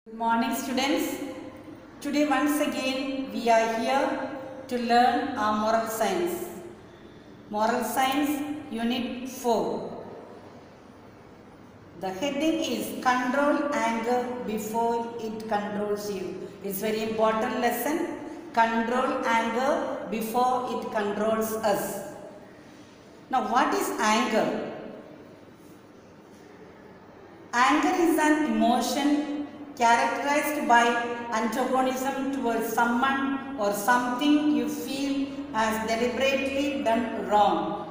Good morning students. Today once again we are here to learn our moral science. Moral science unit 4. The heading is control anger before it controls you. It's very important lesson. Control anger before it controls us. Now what is anger? Anger is an emotion characterized by antagonism towards someone or something you feel has deliberately done wrong.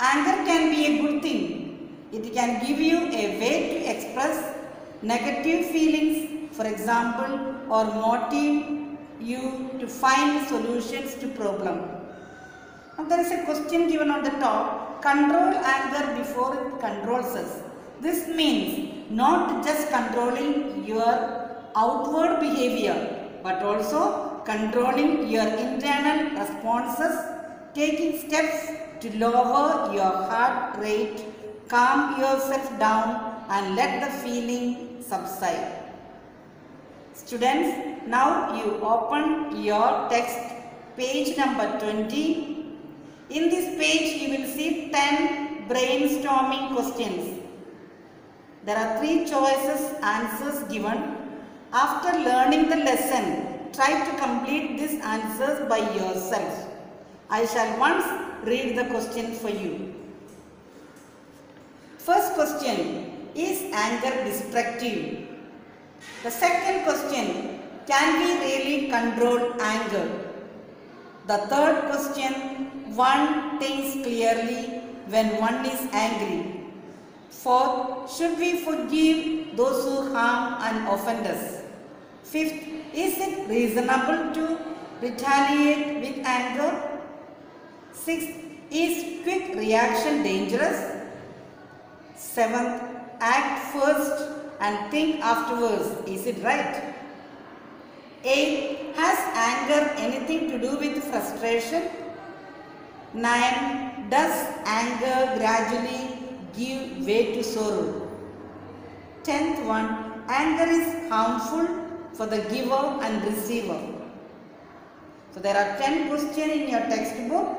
Anger can be a good thing. It can give you a way to express negative feelings, for example, or motivate you to find solutions to problems. Now there is a question given on the top. Control anger before it controls us. This means not just controlling your outward behavior, but also controlling your internal responses, taking steps to lower your heart rate, calm yourself down and let the feeling subside. Students, now you open your text, page number 20. In this page you will see 10 brainstorming questions. There are 3 choices answers given. After learning the lesson, try to complete these answers by yourself. I shall once read the question for you. First question, is anger destructive? The second question, can we really control anger? The third question, one thinks clearly when one is angry. Fourth, should we forgive those who harm and offend us? Fifth, is it reasonable to retaliate with anger? Sixth, is quick reaction dangerous? Seventh, act first and think afterwards. Is it right? Eighth, has anger anything to do with frustration? 9. Does anger gradually give way to sorrow? 10th one, anger is harmful for the giver and receiver. So there are 10 questions in your textbook.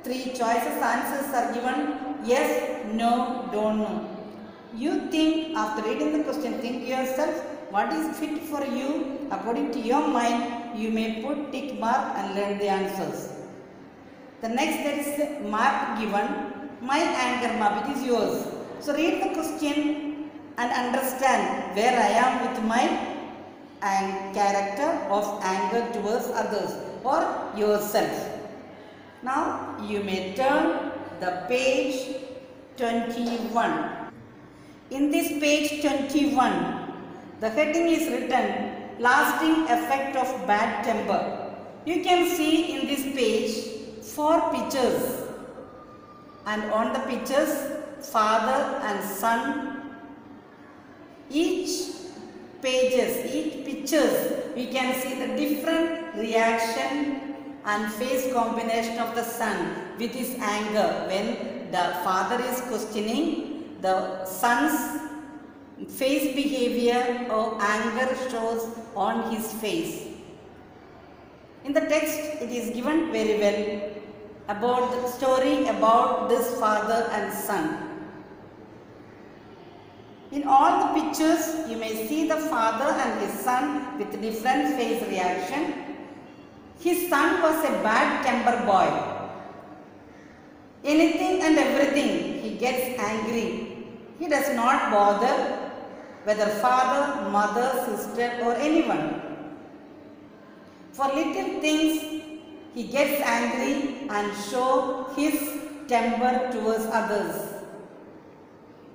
3 choices answers are given. Yes, no, don't know. You think, after reading the question, think yourself what is fit for you. According to your mind, you may put tick mark and learn the answers. The next, there is a mark given. My anger map, it is yours. So read the question and understand where I am with my character of anger towards others or yourself. Now you may turn the page 21. In this page 21, the heading is written, lasting effect of bad temper. You can see in this page 4 pictures. And on the pictures, father and son. Each pictures, we can see the different reaction and face combination of the son with his anger. When the father is questioning, the son's face behavior or anger shows on his face. In the text, it is given very well about the story about this father and son. In all the pictures, you may see the father and his son with different face reaction. His son was a bad temper boy. Anything and everything he gets angry. He does not bother whether father, mother, sister or anyone. For little things he gets angry and show his temper towards others.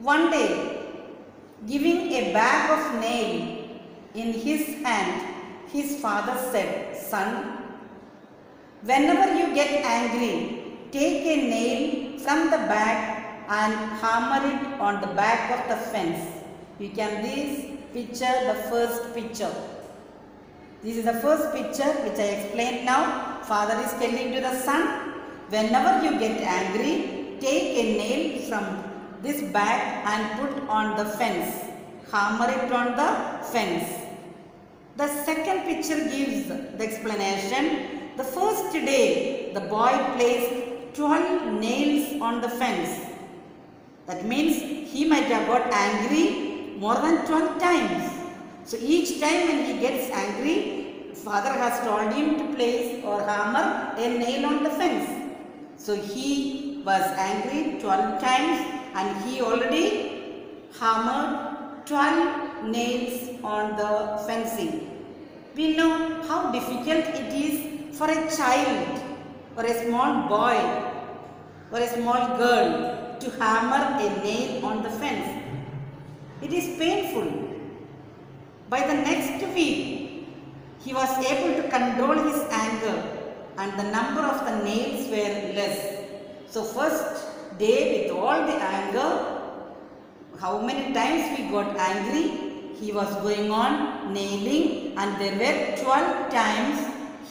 One day, giving a bag of nails in his hand, his father said, son, whenever you get angry, take a nail from the bag and hammer it on the back of the fence. You can picture the first picture. This is the first picture which I explained now. Father is telling to the son, whenever you get angry, take a nail from this bag and put on the fence. Hammer it on the fence. The second picture gives the explanation. The first day, the boy placed 12 nails on the fence. That means he might have got angry more than 12 times. So each time when he gets angry, father has told him to place or hammer a nail on the fence. So he was angry 12 times and he already hammered 12 nails on the fencing. We know how difficult it is for a child or a small boy or a small girl to hammer a nail on the fence. It is painful. By the next week, he was able to control his anger and the number of the nails were less. So first day with all the anger, how many times we got angry, he was going on nailing and there were 12 times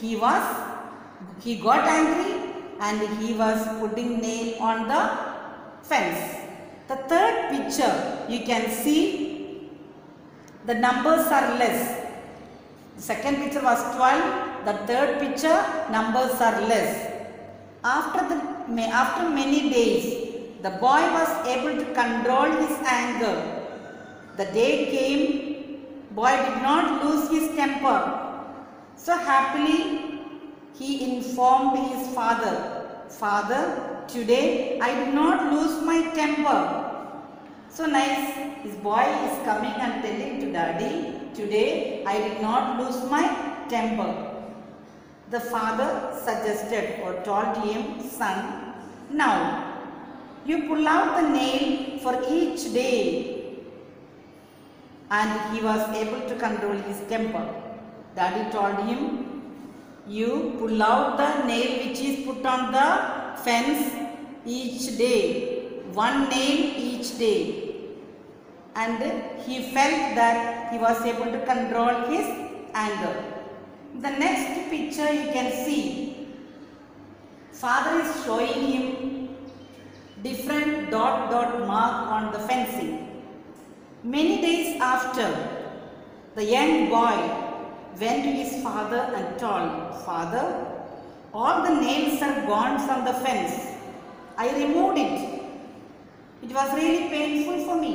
he got angry and he was putting nail on the fence. The third picture you can see the numbers are less. The second picture was 12, the third picture numbers are less. After many days, the boy was able to control his anger. The day came, boy did not lose his temper. So happily, he informed his father, "Father, today I did not lose my temper." So nice, his boy is coming and telling to daddy, "Today I did not lose my temper." The father suggested or told him, "Son, now you pull out the nail for each day." And he was able to control his temper. Daddy told him, "You pull out the nail which is put on the fence each day, one nail each day." And he felt that he was able to control his anger. The next picture you can see, father is showing him different dot mark on the fencing. Many days after, the young boy went to his father and told, "Father, all the nails are gone from the fence. I removed it. It was really painful for me."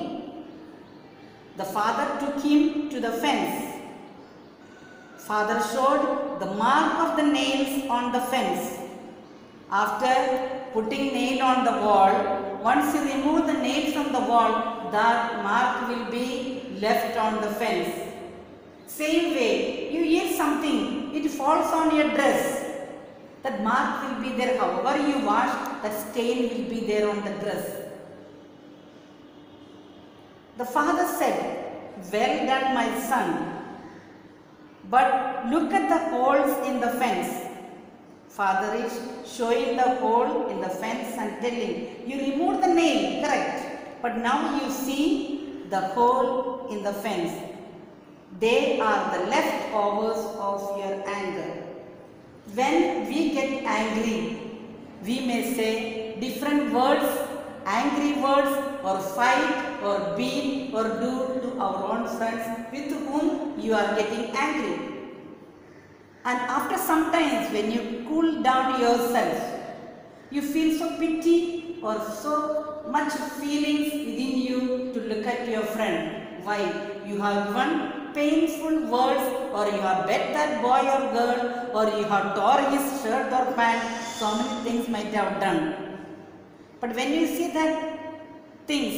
The father took him to the fence. Father showed the mark of the nails on the fence. After putting nail on the wall, once you remove the nail from the wall, that mark will be left on the fence. Same way, you eat something, it falls on your dress. That mark will be there. However you wash, that stain will be there on the dress. The father said, "Well done, my son. But look at the holes in the fence." Father is showing the hole in the fence and telling, "You removed the nail, correct? But now you see the hole in the fence. They are the leftovers of your anger." When we get angry, we may say different words, angry words, or fight, or beat, or do to our own friends with whom you are getting angry. And after some times, when you cool down yourself, you feel so pity or so much feelings within you to look at your friend. Why? You have given painful words, or you have bet that boy or girl, or you have tore his shirt or pant. So many things might have done. But when you see that things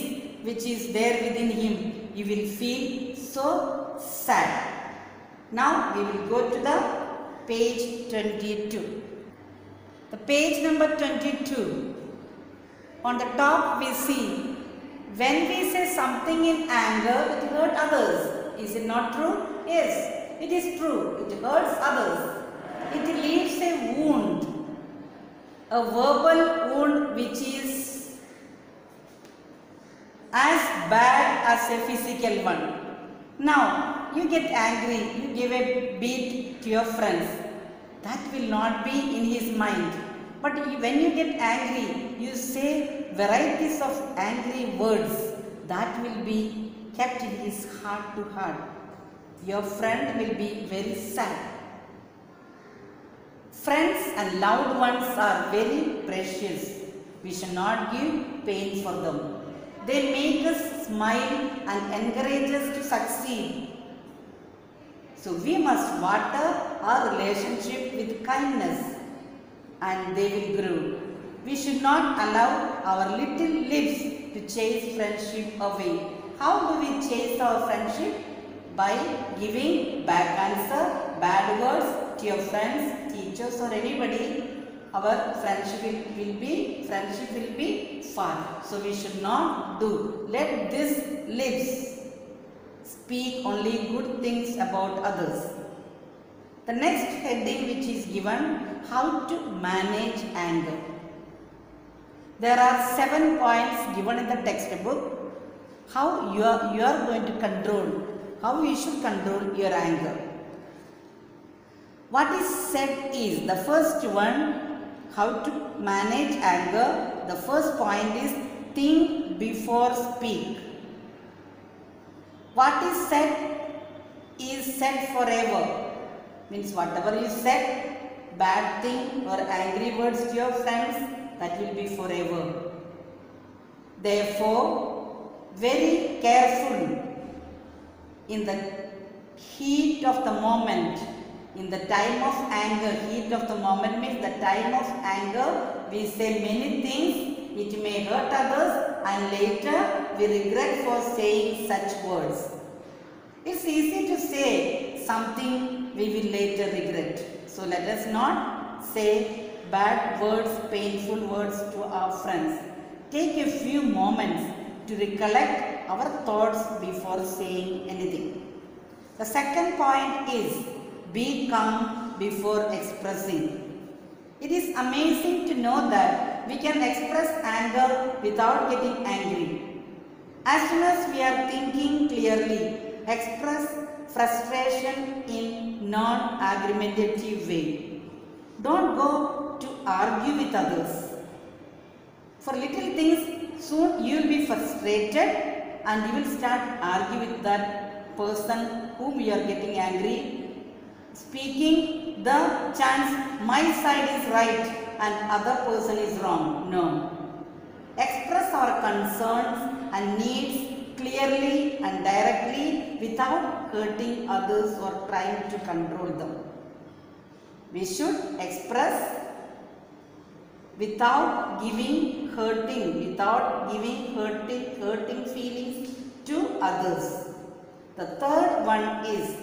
which is there within him, you will feel so sad. Now we will go to the page 22. The page number 22. On the top we see, when we say something in anger, it hurts others. Is it not true? Yes, it is true. It hurts others. It leaves a wound, a verbal wound which is as bad as a physical one. Now, you get angry, you give a beat to your friends. That will not be in his mind. But when you get angry, you say varieties of angry words. That will be kept in his heart to heart. your friend will be very sad. Friends and loved ones are very precious. We should not give pain for them. They make us smile and encourage us to succeed. So we must water our relationship with kindness and they will grow. We should not allow our little lips to chase friendship away. How do we chase our friendship? By giving bad answer, bad words to your friends, teachers or anybody. Our friendship will be far. So we should not do. Let these lips speak only good things about others. The next heading which is given, how to manage anger. There are 7 points given in the textbook. How you are going to control, how you should control your anger. What is said is, the first one, how to manage anger. The first point is, think before speak. What is said forever. Means whatever you said, bad thing or angry words to your friends, that will be forever. Therefore, very careful in the heat of the moment, in the time of anger. Heat of the moment means the time of anger, we say many things, it may hurt others and later we regret for saying such words. It's easy to say something we will later regret. So let us not say bad words, painful words to our friends. Take a few moments to recollect our thoughts before saying anything. The second point is, be calm before expressing. It is amazing to know that we can express anger without getting angry. As soon as we are thinking clearly, express frustration in non-argumentative way. Don't go to argue with others. For little things, soon you will be frustrated and you will start arguing with that person whom you are getting angry, speaking the chance my side is right and other person is wrong. No. Express our concerns and needs clearly and directly without hurting others or trying to control them. We should express without giving hurting feelings to others. The third one is,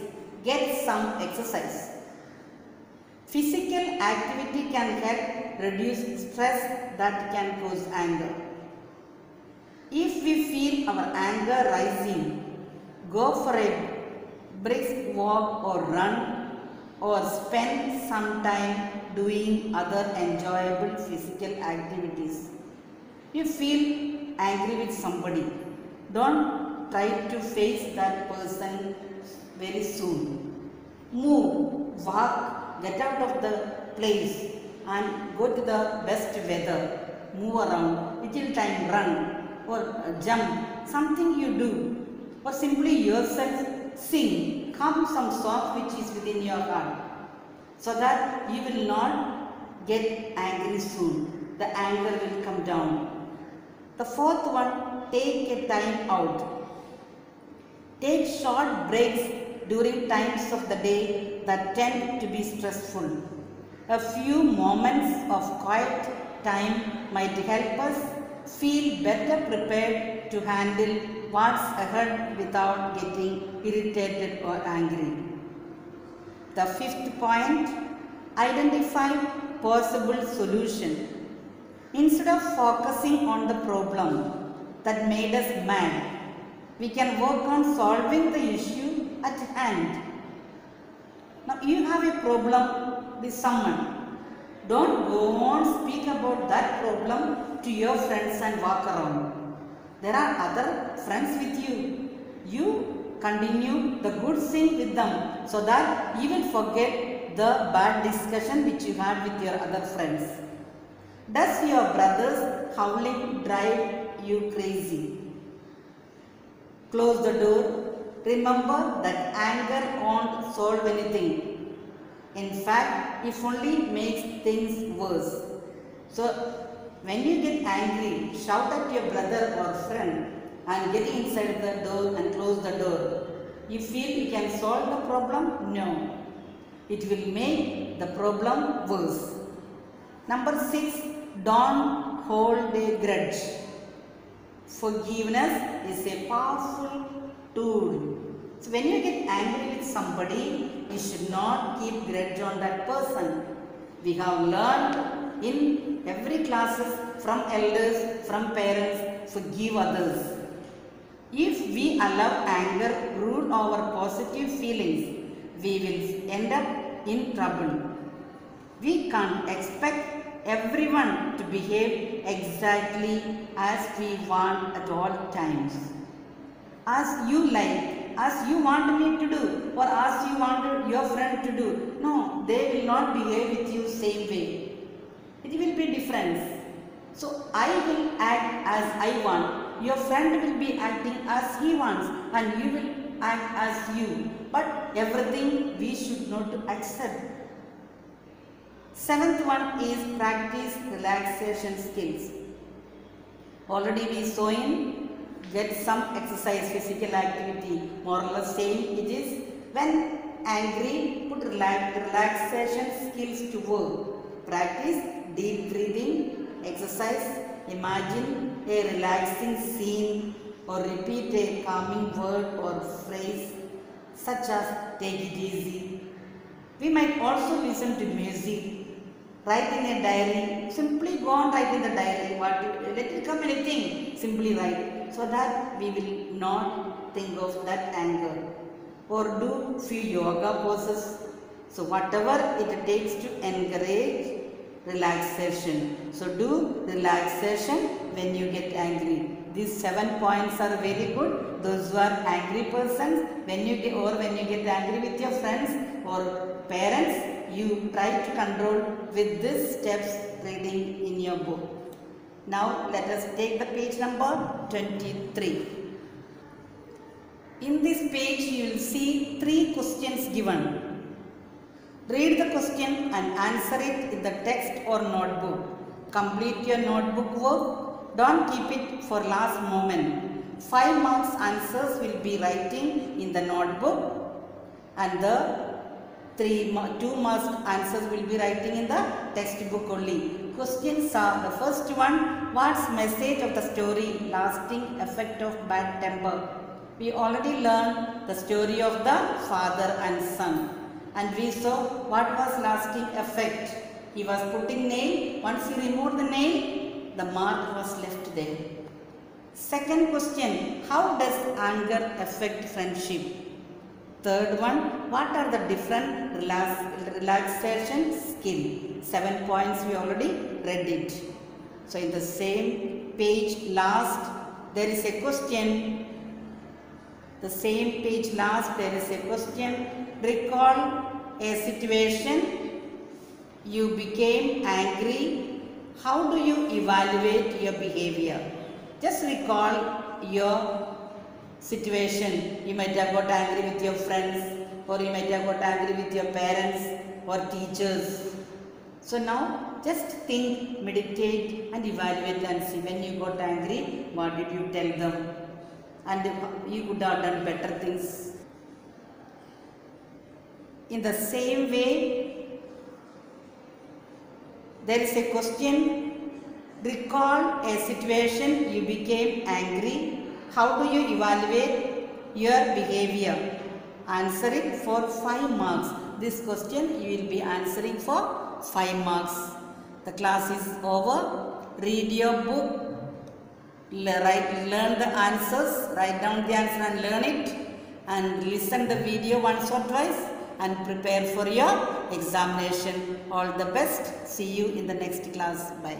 get some exercise. Physical activity can help reduce stress that can cause anger. If we feel our anger rising, go for a brisk walk or run, or spend some time doing other enjoyable physical activities. You feel angry with somebody, don't try to face that person very soon. Move, walk, get out of the place and go to the best weather. Move around, little time run or jump, something you do, or simply yourself sing, hum some song which is within your heart, so that you will not get angry soon. The anger will come down. The fourth one, take a time out. Take short breaks during times of the day that tend to be stressful. A few moments of quiet time might help us feel better prepared to handle what's ahead without getting irritated or angry. The fifth point, identify possible solution. Instead of focusing on the problem that made us mad, we can work on solving the issue at hand. Now you have a problem with someone. Don't go on speak about that problem to your friends and walk around. There are other friends with you. You continue the good thing with them so that you will forget the bad discussion which you had with your other friends. Does your brother's howling drive you crazy? Close the door, remember that anger won't solve anything. In fact, it only makes things worse. So, when you get angry, shout at your brother or friend and get inside the door and close the door. You feel you can solve the problem? No. It will make the problem worse. Number 6, don't hold a grudge. Forgiveness is a powerful tool. So when you get angry with somebody, you should not keep grudge on that person. We have learned in every classes from elders, from parents, forgive others. If we allow anger rule our positive feelings, we will end up in trouble. We can't expect everyone to behave exactly as we want at all times. As you like, as you want me to do, or as you want your friend to do. No, they will not behave with you same way. It will be different. So I will act as I want. Your friend will be acting as he wants, and you will act as you. But everything we should not accept. 7th one is practice relaxation skills. Already we saw in get some exercise, physical activity, more or less same it is. When angry, put relaxation skills to work. Practice deep breathing, exercise, imagine a relaxing scene or repeat a calming word or phrase such as take it easy. We might also listen to music. Write in a diary, simply go on write in the diary, let it come anything, simply write, so that we will not think of that anger. Or do few yoga poses, so whatever it takes to encourage relaxation. So do relaxation when you get angry. These 7 points are very good. Those who are angry persons, when you get angry with your friends or parents, you try to control with these steps reading in your book. Now let us take the page number 23. In this page you will see 3 questions given. Read the question and answer it in the text or notebook. Complete your notebook work. Don't keep it for last moment. 5 marks answers will be writing in the notebook, and the 2 marks answers will be writing in the textbook only. Questions are, the first one, what's message of the story, lasting effect of bad temper? We already learned the story of the father and son, and we saw what was lasting effect. He was putting nail, once he removed the nail, the mark was left there. Second question, how does anger affect friendship? Third one, what are the different relaxation skills? 7 points we already read it. So in the same page last, there is a question. The same page last, there is a question. Recall a situation. You became angry. How do you evaluate your behavior? Just recall your situation. You might have got angry with your friends, or you might have got angry with your parents or teachers. So now just think, meditate and evaluate and see when you got angry, what did you tell them, and you could have done better things. In the same way, there is a question. Recall a situation you became angry. How do you evaluate your behavior? Answer it for 5 marks. This question you will be answering for 5 marks. The class is over. Read your book. Learn the answers. Write down the answer and learn it. And listen the video once or twice. And prepare for your examination. All the best. See you in the next class. Bye.